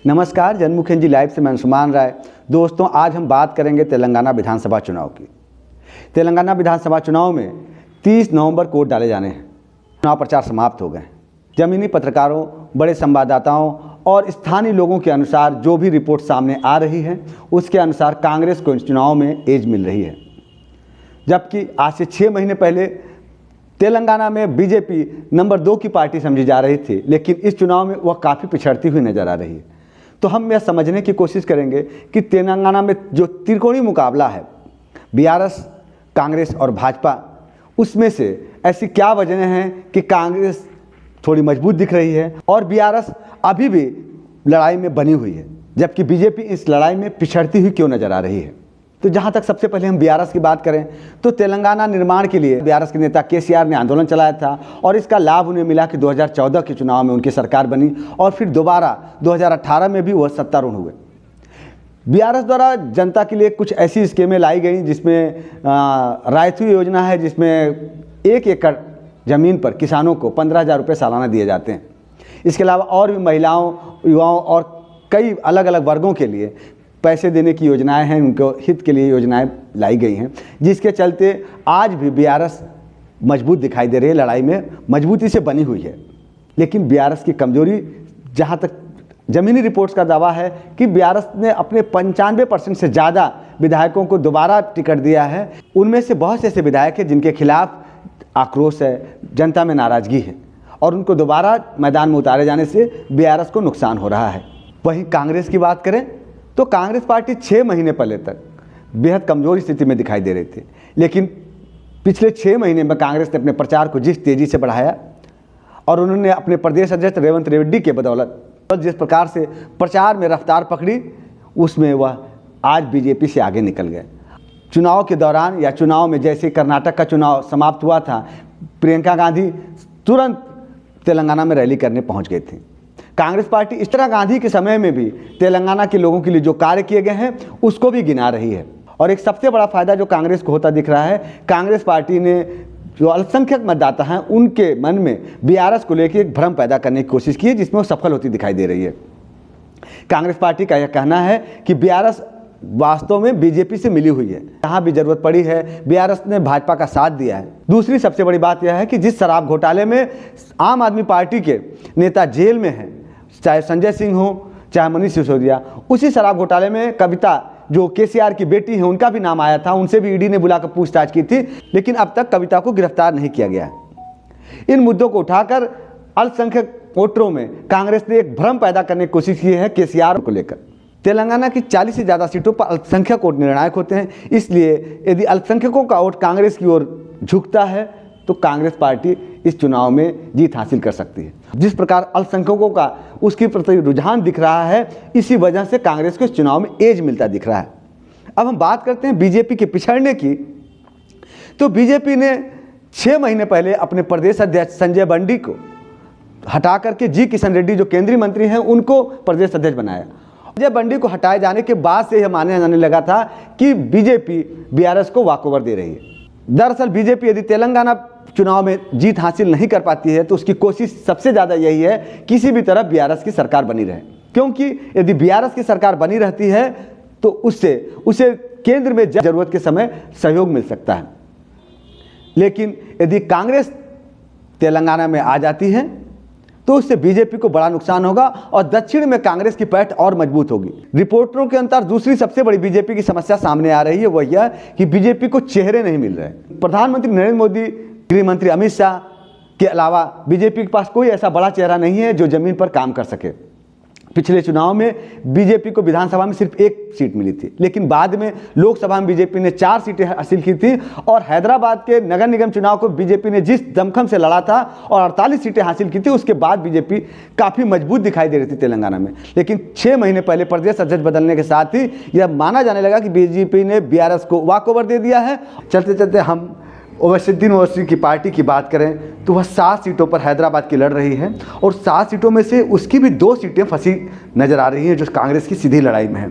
नमस्कार, जनमुखी जी लाइव से मैं अंशुमान राय। दोस्तों, आज हम बात करेंगे तेलंगाना विधानसभा चुनाव की। तेलंगाना विधानसभा चुनाव में 30 नवंबर को वोट डाले जाने हैं। चुनाव प्रचार समाप्त हो गए। जमीनी पत्रकारों, बड़े संवाददाताओं और स्थानीय लोगों के अनुसार जो भी रिपोर्ट सामने आ रही है उसके अनुसार कांग्रेस को इस चुनाव में एज मिल रही है। जबकि आज से 6 महीने पहले तेलंगाना में बीजेपी नंबर 2 की पार्टी समझी जा रही थी, लेकिन इस चुनाव में वह काफ़ी पिछड़ती हुई नजर आ रही है। तो हम यह समझने की कोशिश करेंगे कि तेलंगाना में जो त्रिकोणीय मुकाबला है, बीआरएस, कांग्रेस और भाजपा, उसमें से ऐसी क्या वजह हैं कि कांग्रेस थोड़ी मजबूत दिख रही है और बीआरएस अभी भी लड़ाई में बनी हुई है, जबकि बीजेपी इस लड़ाई में पिछड़ती हुई क्यों नजर आ रही है। तो जहां तक सबसे पहले हम बीआरएस की बात करें तो तेलंगाना निर्माण के लिए बीआरएस के नेता केसीआर ने आंदोलन चलाया था और इसका लाभ उन्हें मिला कि 2014 के चुनाव में उनकी सरकार बनी और फिर दोबारा 2018 में भी वह सत्तारूढ़ हुए। बीआरएस द्वारा जनता के लिए कुछ ऐसी स्कीमें लाई गई जिसमें रायथू योजना है, जिसमें 1 एकड़ ज़मीन पर किसानों को 15,000 रुपये सालाना दिए जाते हैं। इसके अलावा और भी महिलाओं, युवाओं और कई अलग अलग वर्गों के लिए पैसे देने की योजनाएं हैं, उनको हित के लिए योजनाएं लाई गई हैं, जिसके चलते आज भी बीआरएस मजबूत दिखाई दे रही है, लड़ाई में मजबूती से बनी हुई है। लेकिन बीआरएस की कमजोरी, जहां तक ज़मीनी रिपोर्ट्स का दावा है कि बीआरएस ने अपने 95% से ज़्यादा विधायकों को दोबारा टिकट दिया है। उनमें से बहुत से ऐसे विधायक हैं जिनके खिलाफ आक्रोश है, जनता में नाराज़गी है और उनको दोबारा मैदान में उतारे जाने से बीआरएस को नुकसान हो रहा है। वहीं कांग्रेस की बात करें तो कांग्रेस पार्टी 6 महीने पहले तक बेहद कमज़ोर स्थिति में दिखाई दे रही थी, लेकिन पिछले 6 महीने में कांग्रेस ने अपने प्रचार को जिस तेज़ी से बढ़ाया और उन्होंने अपने प्रदेश अध्यक्ष रेवंत रेड्डी के बदौलत जिस प्रकार से प्रचार में रफ्तार पकड़ी, उसमें वह आज बीजेपी से आगे निकल गए। चुनाव के दौरान या चुनाव में, जैसे कर्नाटक का चुनाव समाप्त हुआ था, प्रियंका गांधी तुरंत तेलंगाना में रैली करने पहुंच गई थी। कांग्रेस पार्टी इंदिरा गांधी के समय में भी तेलंगाना के लोगों के लिए जो कार्य किए गए हैं उसको भी गिना रही है। और एक सबसे बड़ा फायदा जो कांग्रेस को होता दिख रहा है, कांग्रेस पार्टी ने जो अल्पसंख्यक मतदाता हैं उनके मन में बीआरएस को लेकर एक भ्रम पैदा करने की कोशिश की है, जिसमें वो सफल होती दिखाई दे रही है। कांग्रेस पार्टी का यह कहना है कि बीआरएस वास्तव में बीजेपी से मिली हुई है, जहां भी जरूरत पड़ी है बीआरएस ने भाजपा का साथ दिया है। दूसरी सबसे बड़ी बात यह है कि जिस शराब घोटाले में आम आदमी पार्टी के नेता जेल में हैं, चाहे संजय सिंह हो चाहे मनीष सिसोदिया, उसी शराब घोटाले में कविता जो केसीआर की बेटी है उनका भी नाम आया था। उनसे भी ईडी ने बुलाकर पूछताछ की थी, लेकिन अब तक कविता को गिरफ्तार नहीं किया गया है। इन मुद्दों को उठाकर अल्पसंख्यक वोटरों में कांग्रेस ने एक भ्रम पैदा करने की कोशिश की है केसीआर को लेकर। तेलंगाना की 40 से ज़्यादा सीटों पर अल्पसंख्यक वोट निर्णायक होते हैं, इसलिए यदि अल्पसंख्यकों का वोट कांग्रेस की ओर झुकता है तो कांग्रेस पार्टी इस चुनाव में जीत हासिल कर सकती है। जिस प्रकार अल्पसंख्यकों का उसके प्रति रुझान दिख रहा है, इसी वजह से कांग्रेस को इस चुनाव में एज मिलता दिख रहा है। अब हम बात करते हैं बीजेपी के पिछड़ने की। तो बीजेपी ने 6 महीने पहले अपने प्रदेश अध्यक्ष संजय बंडी को हटा करके जी किशन रेड्डी जो केंद्रीय मंत्री हैं उनको प्रदेश अध्यक्ष बनाया। संजय बंडी को हटाए जाने के बाद से यह माना जाने लगा था कि बीजेपी बीआरएस को वॉकओवर दे रही है। दरअसल बीजेपी यदि तेलंगाना चुनाव में जीत हासिल नहीं कर पाती है तो उसकी कोशिश सबसे ज़्यादा यही है किसी भी तरह बीआरएस की सरकार बनी रहे, क्योंकि यदि बीआरएस की सरकार बनी रहती है तो उसे केंद्र में जरूरत के समय सहयोग मिल सकता है। लेकिन यदि कांग्रेस तेलंगाना में आ जाती है तो उससे बीजेपी को बड़ा नुकसान होगा और दक्षिण में कांग्रेस की पैठ और मजबूत होगी। रिपोर्टरों के अनुसार दूसरी सबसे बड़ी बीजेपी की समस्या सामने आ रही है, वह यह कि बीजेपी को चेहरे नहीं मिल रहे। प्रधानमंत्री नरेंद्र मोदी, गृह मंत्री अमित शाह के अलावा बीजेपी के पास कोई ऐसा बड़ा चेहरा नहीं है जो जमीन पर काम कर सके। पिछले चुनाव में बीजेपी को विधानसभा में सिर्फ 1 सीट मिली थी, लेकिन बाद में लोकसभा में बीजेपी ने 4 सीटें हासिल की थी और हैदराबाद के नगर निगम चुनाव को बीजेपी ने जिस दमखम से लड़ा था और 48 सीटें हासिल की थी, उसके बाद बीजेपी काफ़ी मजबूत दिखाई दे रही थी तेलंगाना में। लेकिन 6 महीने पहले प्रदेश अध्यक्ष बदलने के साथ ही यह माना जाने लगा कि बीजेपी ने बीआरएस को वॉकओवर दे दिया है। चलते चलते हम ओवैसीद्दीन ओवैसी की पार्टी की बात करें तो वह 7 सीटों पर हैदराबाद की लड़ रही है और 7 सीटों में से उसकी भी 2 सीटें फंसी नजर आ रही हैं जो कांग्रेस की सीधी लड़ाई में है।